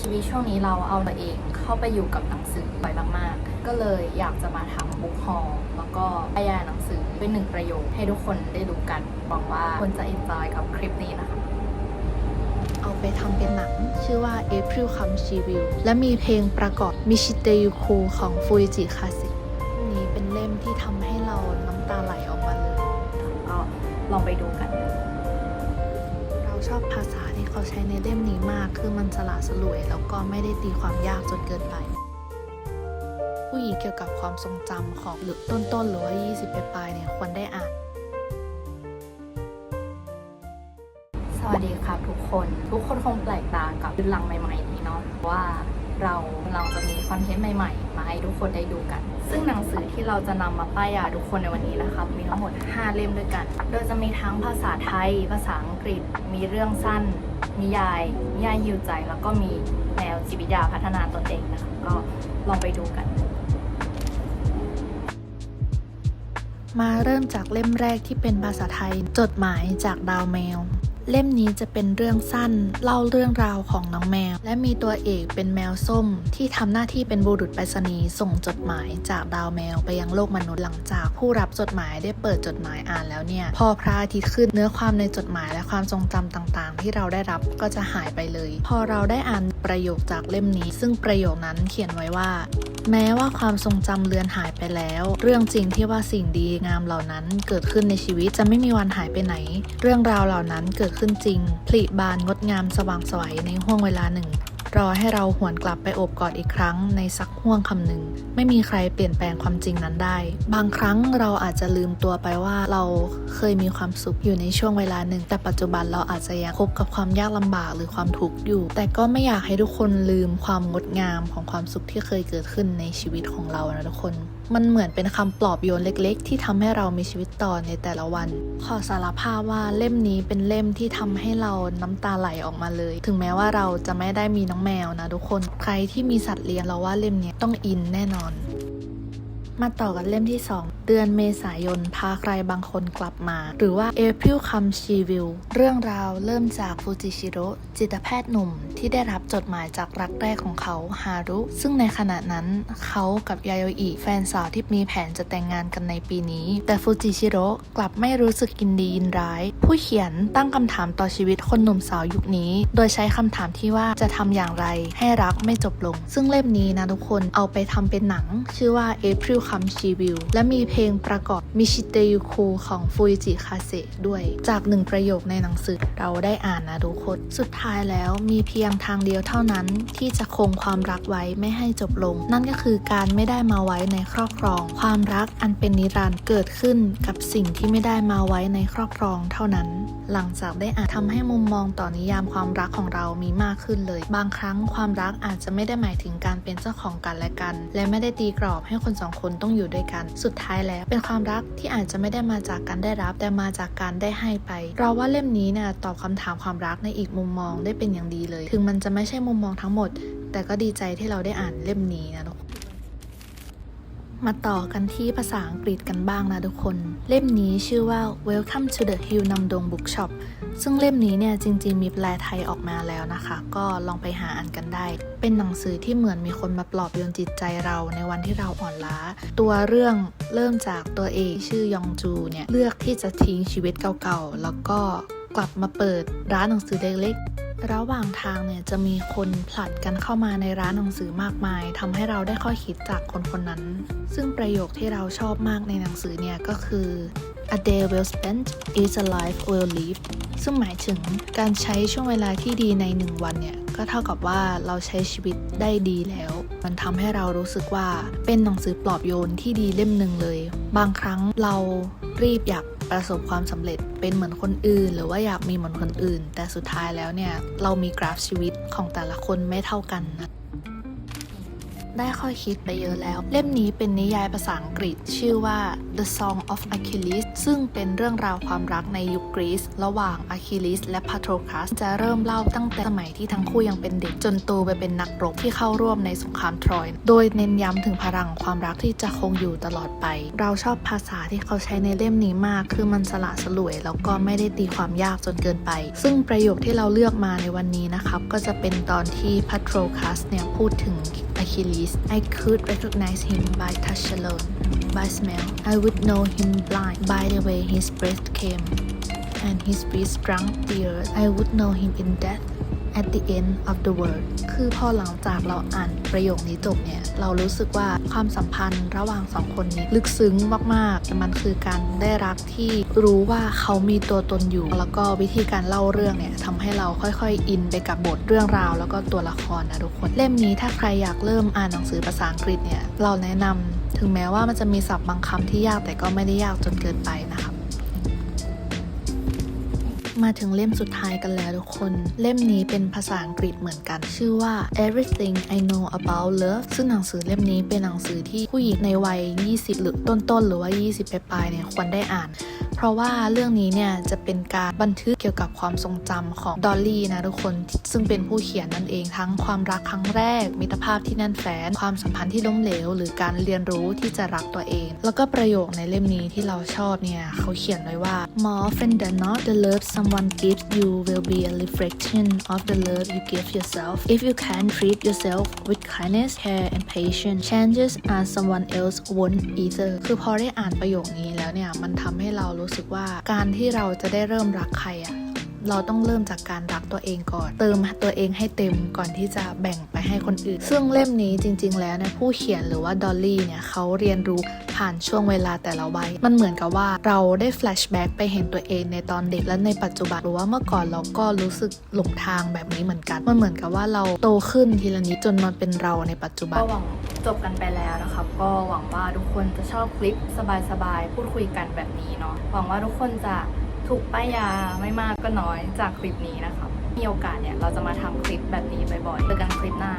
ชีวิตช่วงนี้เราเอาตัวเองเข้าไปอยู่กับหนังสือบ่อยมากๆก็เลยอยากจะมาทำบุ๊กฮอลแล้วก็บรรยายหนังสือเป็น1 ประโยคให้ทุกคนได้ดูกันหวังว่าคนจะ enjoy กับคลิปนี้นะคะเอาไปทำเป็นหนังชื่อว่า April Come She Will และมีเพลงประกอบ Michite Yuku ของ Fuji Classic นี้เป็นเล่มที่ทำให้เราน้ำตาไหลออกมาเลยก็ลองไปดูกันเราชอบภาษาที่เขาใช้ในเล่มนี้มากคือมันสละสลวยแล้วก็ไม่ได้ตีความยากจนเกินไปผู้หญิงเกี่ยวกับความทรงจำของหรือต้นๆหรือว่า20 ปลายเนี่ยควรได้อ่านสวัสดีครับทุกคนคงแปลกตากับรุ่นหลังใหม่ๆนี้เนาะว่าเราจะมีคอนเทนต์ใหม่ๆมาให้ทุกคนได้ดูกันซึ่งหนังสือที่เราจะนำมาป้ายยาทุกคนในวันนี้นะครับมีทั้งหมด5 เล่มด้วยกันโดยจะมีทั้งภาษาไทยภาษาอังกฤษมีเรื่องสั้นนิยายฮิวใจแล้วก็มีแนวจิตวิทยาพัฒนาตนเองนะคะก็ลองไปดูกันมาเริ่มจากเล่มแรกที่เป็นภาษาไทยจดหมายจากดาวแมวเล่มนี้จะเป็นเรื่องสั้นเล่าเรื่องราวของน้องแมวและมีตัวเอกเป็นแมวส้มที่ทำหน้าที่เป็นบุรุษไปรษณีย์ส่งจดหมายจากดาวแมวไปยังโลกมนุษย์หลังจากผู้รับจดหมายได้เปิดจดหมายอ่านแล้วเนี่ยพอพระอาทิตย์ขึ้นเนื้อความในจดหมายและความทรงจำต่างๆที่เราได้รับก็จะหายไปเลยพอเราได้อ่านประโยคจากเล่มนี้ซึ่งประโยคนั้นเขียนไว้ว่าแม้ว่าความทรงจำเลือนหายไปแล้วเรื่องจริงที่ว่าสิ่งดีงามเหล่านั้นเกิดขึ้นในชีวิตจะไม่มีวันหายไปไหนเรื่องราวเหล่านั้นเกิดขึ้นจริงผลิบานงดงามสว่างไสวในห้วงเวลาหนึ่งรอให้เราหวนกลับไปโอบกอดอีกครั้งในสักห้วงคำหนึ่งไม่มีใครเปลี่ยนแปลงความจริงนั้นได้บางครั้งเราอาจจะลืมตัวไปว่าเราเคยมีความสุขอยู่ในช่วงเวลาหนึ่งแต่ปัจจุบันเราอาจจะยังพบกับความยากลำบากหรือความทุกข์อยู่แต่ก็ไม่อยากให้ทุกคนลืมความงดงามของความสุขที่เคยเกิดขึ้นในชีวิตของเรานะทุกคนมันเหมือนเป็นคำปลอบโยนเล็กๆที่ทำให้เรามีชีวิตต่อในแต่ละวันขอสารภาพว่าเล่มนี้เป็นเล่มที่ทำให้เราน้ำตาไหลออกมาเลยถึงแม้ว่าเราจะไม่ได้มีน้องแมวนะทุกคนใครที่มีสัตว์เลี้ยงเราว่าเล่มนี้ต้องอินแน่นอนมาต่อกันเล่มที่2เดือนเมษายนพาใครบางคนกลับมาหรือว่า April Come She Will เรื่องราวเริ่มจากฟูจิชิโร่จิตแพทย์หนุ่มที่ได้รับจดหมายจากรักแรกของเขาฮารุซึ่งในขณะนั้นเขากับยาโยอิแฟนสาวที่มีแผนจะแต่งงานกันในปีนี้แต่ฟูจิชิโร่กลับไม่รู้สึกยินดียินร้ายผู้เขียนตั้งคำถามต่อชีวิตคนหนุ่มสาวยุคนี้โดยใช้คำถามที่ว่าจะทำอย่างไรให้รักไม่จบลงซึ่งเล่มนี้นะทุกคนเอาไปทำเป็นหนังชื่อว่า April Come She Will และมีเพลงประกอบ Michite Yuku ของ Fuji Classic ด้วยจาก1 ประโยคในหนังสือเราได้อ่านนะทุกคนสุดท้ายแล้วมีเพียงทางเดียวเท่านั้นที่จะคงความรักไว้ไม่ให้จบลงนั่นก็คือการไม่ได้มาไว้ในครอบครองความรักอันเป็นนิรันดร์เกิดขึ้นกับสิ่งที่ไม่ได้มาไว้ในครอบครองเท่านั้นหลังจากได้อ่านทำให้มุมมองต่อนิยามความรักของเรามีมากขึ้นเลยบางครั้งความรักอาจจะไม่ได้หมายถึงการเป็นเจ้าของกันและกันและไม่ได้ตีกรอบให้คน2 คนต้องอยู่ด้วยกันสุดท้ายแล้วเป็นความรักที่อาจจะไม่ได้มาจากการได้รับแต่มาจากการได้ให้ไปเราว่าเล่มนี้เนี่ยตอบคำถามความรักในอีกมุมมองได้เป็นอย่างดีเลยถึงมันจะไม่ใช่มุมมองทั้งหมดแต่ก็ดีใจที่เราได้อ่านเล่มนี้นะทุกคนมาต่อกันที่ภาษาอังกฤษกันบ้างนะทุกคนเล่มนี้ชื่อว่า Welcome to the Hill Namdong Bookshop ซึ่งเล่มนี้เนี่ยจริงๆมีแปลไทยออกมาแล้วนะคะก็ลองไปหาอ่านกันได้เป็นหนังสือที่เหมือนมีคนมาปลอบโยนจิตใจเราในวันที่เราอ่อนล้าตัวเรื่องเริ่มจากตัวเอกชื่อยองจูเนี่ยเลือกที่จะทิ้งชีวิตเก่าๆแล้วก็กลับมาเปิดร้านหนังสือเล็กๆระหว่างทางเนี่ยจะมีคนผลัดกันเข้ามาในร้านหนังสือมากมายทำให้เราได้ข้อคิดจากคนๆนั้นซึ่งประโยคที่เราชอบมากในหนังสือเนี่ยก็คือ A day well spent is a life well lived ซึ่งหมายถึงการใช้ช่วงเวลาที่ดีใน1 วันเนี่ยก็เท่ากับว่าเราใช้ชีวิตได้ดีแล้วมันทำให้เรารู้สึกว่าเป็นหนังสือปลอบโยนที่ดีเล่มหนึ่งเลยบางครั้งเรารีบอยากประสบความสำเร็จเป็นเหมือนคนอื่นหรือว่าอยากมีเหมือนคนอื่นแต่สุดท้ายแล้วเนี่ยเรามีกราฟชีวิตของแต่ละคนไม่เท่ากันนะ ได้ข้อคิดไปเยอะแล้ว เล่มนี้เป็นนิยายภาษาอังกฤษชื่อว่า The Song of Achilles ซึ่งเป็นเรื่องราวความรักในยุคกรีซระหว่างอะคิลิสและพาโทรคัสจะเริ่มเล่าตั้งแต่สมัยที่ทั้งคู่ยังเป็นเด็กจนโตไปเป็นนักรบที่เข้าร่วมในสงครามทรอยโดยเน้นย้ำถึงพลังความรักที่จะคงอยู่ตลอดไปเราชอบภาษาที่เขาใช้ในเล่มนี้มากคือมันสละสลวยแล้วก็ไม่ได้ตีความยากจนเกินไปซึ่งประโยคที่เราเลือกมาในวันนี้นะครับก็จะเป็นตอนที่พาโทรคัสเนี่ยพูดถึงAchilles. I could recognize him by touch alone, by smell. I would know him blind by the way his breath came, and his feet struck the earth. I would know him in death at the end of the world. คือพอหลังจากเราอ่านประโยคนี้จบเนี่ยเรารู้สึกว่าความสัมพันธ์ระหว่างสองคนนี้ลึกซึ้งมากๆแต่มันคือการได้รักที่รู้ว่าเขามีตัวตนอยู่แล้วก็วิธีการเล่าเรื่องเนี่ยทำให้เราค่อยๆอินไปกับบทเรื่องราวแล้วก็ตัวละครนะทุกคนเล่มนี้ถ้าใครอยากเริ่มอ่านหนังสือภาษาอังกฤษเนี่ยเราแนะนำถึงแม้ว่ามันจะมีศัพท์บางคำที่ยากแต่ก็ไม่ได้ยากจนเกินไปนะคะมาถึงเล่มสุดท้ายกันแล้วทุกคนเล่มนี้เป็นภาษาอังกฤษเหมือนกันชื่อว่า Everything I Know About Love ซึ่งหนังสือเล่มนี้เป็นหนังสือที่ผู้หญิงในวัย20หรือต้นๆหรือว่า20ปลายๆเนี่ยควรได้อ่านเพราะว่าเรื่องนี้เนี่ยจะเป็นการบันทึกเกี่ยวกับความทรงจำของดอลลี่นะทุกคนซึ่งเป็นผู้เขียนนั่นเองทั้งความรักครั้งแรกมิตรภาพที่แน่นแฟ้นความสัมพันธ์ที่ล้มเหลวหรือการเรียนรู้ที่จะรักตัวเองแล้วก็ประโยคในเล่มนี้ที่เราชอบเนี่ยเขาเขียนไว้ว่า More often than not the love someone gives you will be a reflection of the love you give yourself if you can treat yourself with kindness care and patience chances are someone else won't either คือพอได้อ่านประโยคนี้แล้วเนี่ยมันทำให้เรารู้สึกว่าการที่เราจะได้เริ่มรักใครเราต้องเริ่มจากการรักตัวเองก่อนเติมตัวเองให้เต็มก่อนที่จะแบ่งไปให้คนอื่นซึ่งเล่มนี้จริงๆแล้วเนี่ยผู้เขียนหรือว่าดอลลี่เนี่ยเขาเรียนรู้ผ่านช่วงเวลาแต่ละวัยมันเหมือนกับว่าเราได้แฟลชแบ็กไปเห็นตัวเองในตอนเด็กและในปัจจุบันหรือว่าเมื่อก่อนเราก็รู้สึกหลงทางแบบนี้เหมือนกันมันเหมือนกับว่าเราโตขึ้นทีละนิดจนมาเป็นเราในปัจจุบันก็หวังจบกันไปแล้วนะครับก็หวังว่าทุกคนจะชอบคลิปสบายๆพูดคุยกันแบบนี้เนาะหวังว่าทุกคนจะถูกป้ายยาไม่มากก็น้อยจากคลิปนี้นะครับมีโอกาสเนี่ยเราจะมาทำคลิปแบบนี้บ่อยๆเจอกันคลิปหน้า